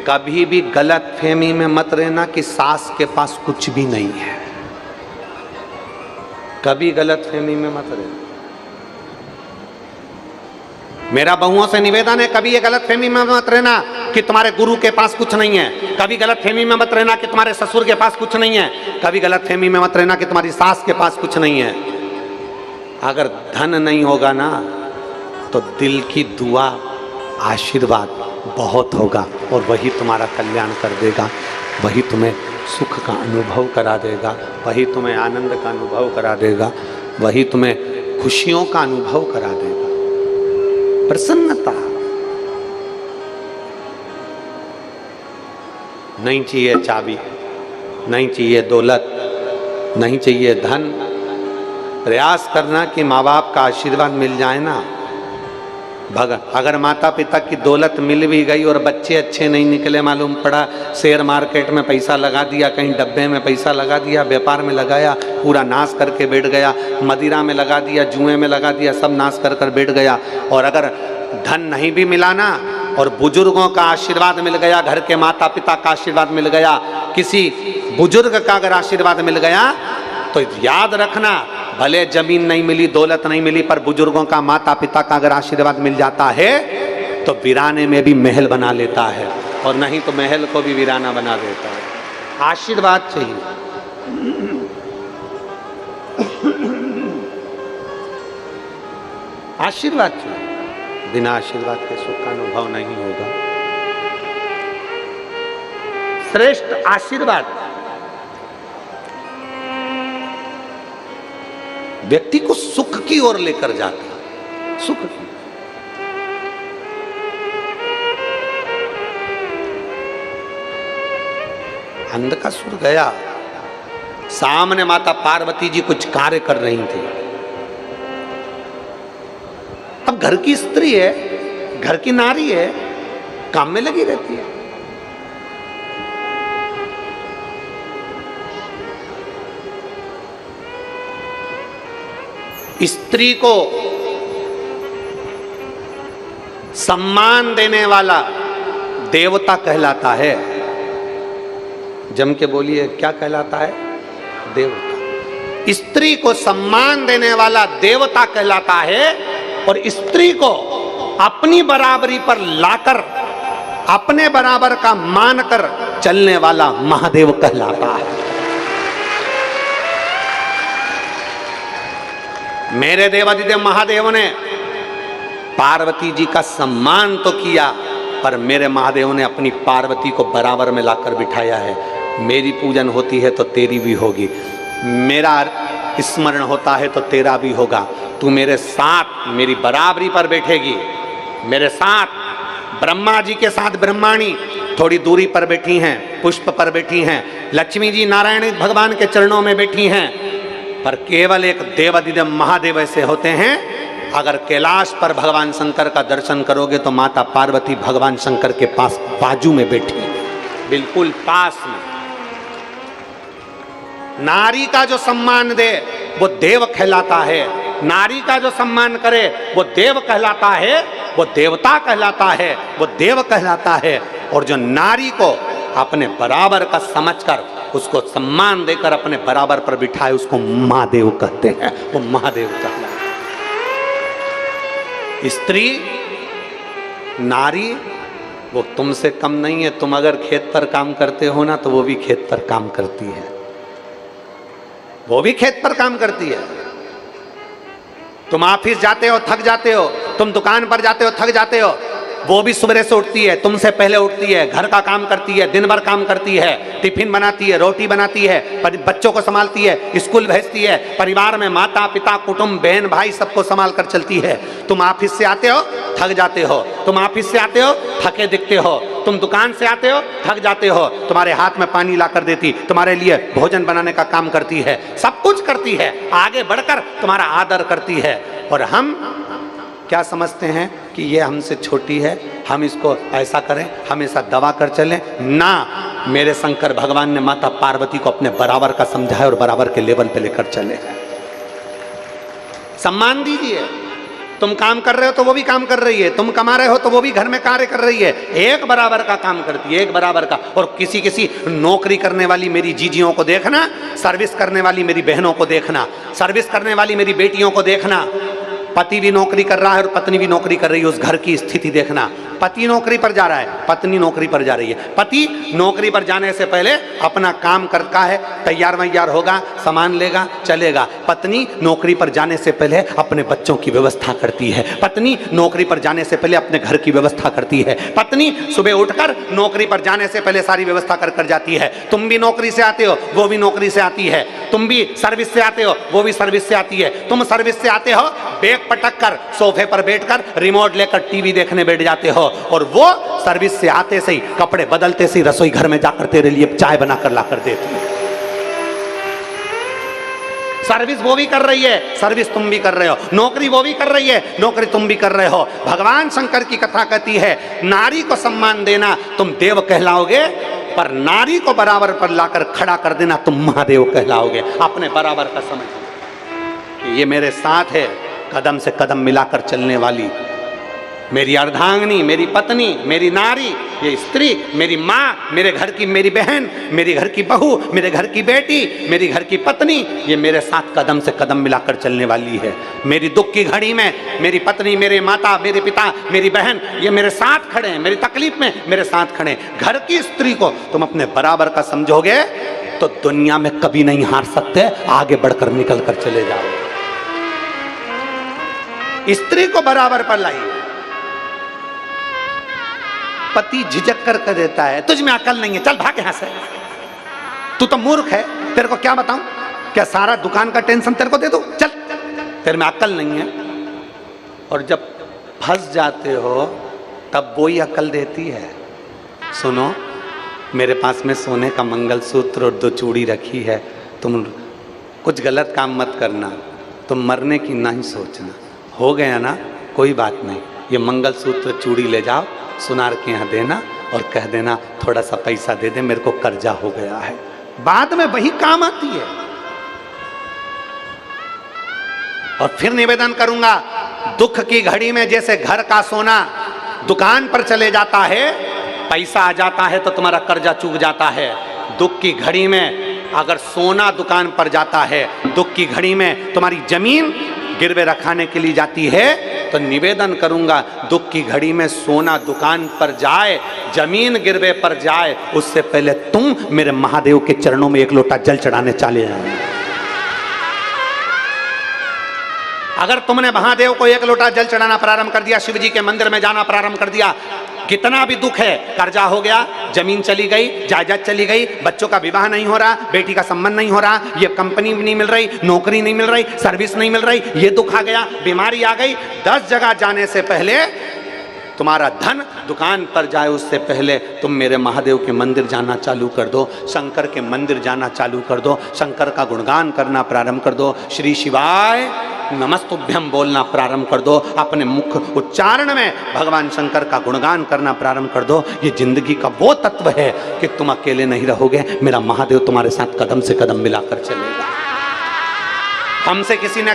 कभी भी गलत फहमी में मत रहना कि सास के पास कुछ भी नहीं है। कभी गलत फहमी में मत रहना। मेरा बहुओं से निवेदन है, कभी ये गलत फहमी में मत रहना कि तुम्हारे गुरु के पास कुछ नहीं है। कभी गलत फहमी में मत रहना कि तुम्हारे ससुर के पास कुछ नहीं है। कभी गलत फहमी में मत रहना कि तुम्हारी सास के पास कुछ नहीं है। अगर धन नहीं होगा ना तो दिल की दुआ, आशीर्वाद बहुत होगा और वही तुम्हारा कल्याण कर देगा, वही तुम्हें सुख का अनुभव करा देगा, वही तुम्हें आनंद का अनुभव करा देगा, वही तुम्हें खुशियों का अनुभव करा देगा। प्रसन्नता नहीं चाहिए, चाबी नहीं चाहिए, दौलत नहीं चाहिए, धन। प्रयास करना कि माँ बाप का आशीर्वाद मिल जाए ना। अगर माता पिता की दौलत मिल भी गई और बच्चे अच्छे नहीं निकले, मालूम पड़ा शेयर मार्केट में पैसा लगा दिया, कहीं डब्बे में पैसा लगा दिया, व्यापार में लगाया, पूरा नाश करके बैठ गया, मदिरा में लगा दिया, जुए में लगा दिया, सब नाश कर कर बैठ गया। और अगर धन नहीं भी मिला ना और बुजुर्गों का आशीर्वाद मिल गया, घर के माता पिता का आशीर्वाद मिल गया, किसी बुजुर्ग का अगर आशीर्वाद मिल गया तो याद रखना, भले जमीन नहीं मिली, दौलत नहीं मिली, पर बुजुर्गों का, माता पिता का अगर आशीर्वाद मिल जाता है तो वीराने में भी महल बना लेता है, और नहीं तो महल को भी वीराना बना देता है। आशीर्वाद चाहिए। आशीर्वाद चाहिए। बिना आशीर्वाद के सुख का अनुभव नहीं होगा। श्रेष्ठ आशीर्वाद व्यक्ति को सुख की ओर लेकर जाता है। सुख की। अंधकासुर गया, सामने माता पार्वती जी कुछ कार्य कर रही थी। अब घर की स्त्री है, घर की नारी है, काम में लगी रहती है। स्त्री को सम्मान देने वाला देवता कहलाता है। जम के बोलिए, क्या कहलाता है? देवता। स्त्री को सम्मान देने वाला देवता कहलाता है, और स्त्री को अपनी बराबरी पर लाकर अपने बराबर का मानकर चलने वाला महादेव कहलाता है। मेरे देवादिदेव महादेव ने पार्वती जी का सम्मान तो किया, पर मेरे महादेव ने अपनी पार्वती को बराबर में लाकर बिठाया है। मेरी पूजन होती है तो तेरी भी होगी, मेरा स्मरण होता है तो तेरा भी होगा। तू मेरे साथ मेरी बराबरी पर बैठेगी, मेरे साथ। ब्रह्मा जी के साथ ब्रह्माणी थोड़ी दूरी पर बैठी हैं, पुष्प पर बैठी हैं। लक्ष्मी जी नारायण भगवान के चरणों में बैठी हैं, पर केवल एक देवादिदेव महादेव ऐसे होते हैं। अगर कैलाश पर भगवान शंकर का दर्शन करोगे तो माता पार्वती भगवान शंकर के पास बाजू में बैठी, बिल्कुल पास में। नारी का जो सम्मान दे वो देव कहलाता है, नारी का जो सम्मान करे वो देव कहलाता है, वो देवता कहलाता है, वो देव कहलाता है। और जो नारी को अपने बराबर का समझकर उसको सम्मान देकर अपने बराबर पर बिठाए, उसको महादेव कहते हैं। वो महादेव कहलाता है। स्त्री, नारी, वो तुमसे कम नहीं है। तुम अगर खेत पर काम करते हो ना तो वो भी खेत पर काम करती है, वो भी खेत पर काम करती है। तुम ऑफिस जाते हो, थक जाते हो, तुम दुकान पर जाते हो, थक जाते हो, वो भी सुबह से उठती है, तुमसे पहले उठती है, घर का काम करती है, दिन भर काम करती है, टिफिन बनाती है, रोटी बनाती है, बच्चों को संभालती है, स्कूल भेजती है, परिवार में माता पिता कुटुंब बहन भाई सबको संभाल कर चलती है। तुम ऑफिस से आते हो, थक जाते हो, तुम ऑफिस से आते हो, थके दिखते हो, तुम दुकान से आते हो, थक जाते हो, तुम्हारे हाथ में पानी ला कर देती, तुम्हारे लिए भोजन बनाने का काम करती है, सब कुछ करती है, आगे बढ़कर तुम्हारा आदर करती है। और हम क्या समझते हैं कि ये हमसे छोटी है, हम इसको ऐसा करें, हम ऐसा दबा कर चलें ना। मेरे शंकर भगवान ने माता पार्वती को अपने बराबर का समझाया और बराबर के लेवल पे लेकर चले हैं। सम्मान दीजिए, तुम काम कर रहे हो तो वो भी काम कर रही है, तुम कमा रहे हो तो वो भी घर में कार्य कर रही है, एक बराबर का काम करती है, एक बराबर का। और किसी किसी नौकरी करने वाली मेरी जीजियों को देखना, सर्विस करने वाली मेरी बहनों को देखना, सर्विस करने वाली मेरी बेटियों को देखना, पति भी नौकरी कर रहा है और पत्नी भी नौकरी कर रही है, उस घर की स्थिति देखना। पति नौकरी पर जा रहा है, पत्नी नौकरी पर जा रही है। पति नौकरी पर जाने से पहले अपना काम करता है, तैयार वैयार होगा, सामान लेगा, चलेगा। पत्नी नौकरी पर जाने से पहले अपने बच्चों की व्यवस्था करती है। पत्नी नौकरी पर जाने से पहले अपने घर की व्यवस्था करती है। पत्नी सुबह उठकर नौकरी पर जाने से पहले सारी व्यवस्था कर जाती है। तुम भी नौकरी से आते हो, वो भी नौकरी से आती है। तुम भी सर्विस से आते हो, वो भी सर्विस से आती है। तुम सर्विस से आते हो, बैग पटक कर सोफे पर बैठकर रिमोट लेकर टीवी देखने बैठ जाते हो, और वो सर्विस से आते से ही, कपड़े बदलते से ही रसोई घर में जाकर तेरे लिए चाय बनाकर लाकर देती है। सर्विस वो भी कर रही है, सर्विस तुम भी कर रहे हो। नौकरी वो भी कर रही है, नौकरी तुम भी कर रहे हो। भगवान शंकर की कथा कहती है, नारी को सम्मान देना तुम देव कहलाओगे, पर नारी को बराबर पर लाकर खड़ा कर देना तुम महादेव कहलाओगे। अपने बराबर का समझ, ये मेरे साथ है, कदम से कदम मिलाकर चलने वाली मेरी अर्धांगिनी, मेरी पत्नी, मेरी नारी, ये स्त्री, मेरी माँ, मेरे घर की मेरी बहन, मेरी घर की बहू, मेरे घर की बेटी, मेरी घर की पत्नी, ये मेरे साथ कदम से कदम मिलाकर चलने वाली है। मेरी दुख की घड़ी में मेरी पत्नी, मेरे माता, मेरे पिता, मेरी बहन, ये मेरे साथ खड़े हैं। मेरी तकलीफ में मेरे साथ खड़े हैं। घर की स्त्री को तुम अपने बराबर का समझोगे तो दुनिया में कभी नहीं हार सकते, आगे बढ़कर निकल कर चले जाओ। स्त्री को बराबर पर लाई। पति झिझक कर देता है, तुझ में अकल नहीं है, चल भाग यहां से, तू तो मूर्ख है, तेरे को क्या बताऊं, क्या सारा दुकान का टेंशन तेरे को दे दूं, चल, तेरे में अकल नहीं है। और जब फंस जाते हो तब वो ही अकल देती है। सुनो, मेरे पास में सोने का मंगलसूत्र और 2 चूड़ी रखी है, तुम कुछ गलत काम मत करना, तुम मरने की नहीं सोचना। हो गया ना, कोई बात नहीं, ये मंगलसूत्र चूड़ी ले जाओ, सुनार के यहाँ देना और कह देना थोड़ा सा पैसा दे दे, मेरे को कर्जा हो गया है। बाद में वही काम आती है। और फिर निवेदन करूंगा, दुख की घड़ी में जैसे घर का सोना दुकान पर चले जाता है, पैसा आ जाता है तो तुम्हारा कर्जा चूक जाता है। दुख की घड़ी में अगर सोना दुकान पर जाता है, दुख की घड़ी में तुम्हारी जमीन गिरवे रखाने के लिए जाती है, तो निवेदन करूंगा, दुख की घड़ी में सोना दुकान पर जाए, जमीन गिरवे पर जाए, उससे पहले तुम मेरे महादेव के चरणों में 1 लोटा जल चढ़ाने चले जाओ। अगर तुमने महादेव को 1 लोटा जल चढ़ाना प्रारंभ कर दिया, शिव जी के मंदिर में जाना प्रारंभ कर दिया, कितना भी दुख है, कर्जा हो गया, जमीन चली गई, जायदाद चली गई, बच्चों का विवाह नहीं हो रहा, बेटी का संबंध नहीं हो रहा, ये कंपनी नहीं मिल रही, नौकरी नहीं मिल रही, सर्विस नहीं मिल रही, ये दुख आ गया, बीमारी आ गई, 10 जगह जाने से पहले तुम्हारा धन दुकान पर जाए, उससे पहले तुम मेरे महादेव के मंदिर जाना चालू कर दो, शंकर के मंदिर जाना चालू कर दो, शंकर का गुणगान करना प्रारंभ कर दो, श्री शिवाय नमस्तुभ्यम बोलना प्रारंभ कर दो, अपने मुख उच्चारण में भगवान शंकर का गुणगान करना प्रारंभ कर दो। ये जिंदगी का वो तत्व है कि तुम अकेले नहीं रहोगे, मेरा महादेव तुम्हारे साथ कदम से कदम मिलाकर चलेगा। हमसे किसी ने कहा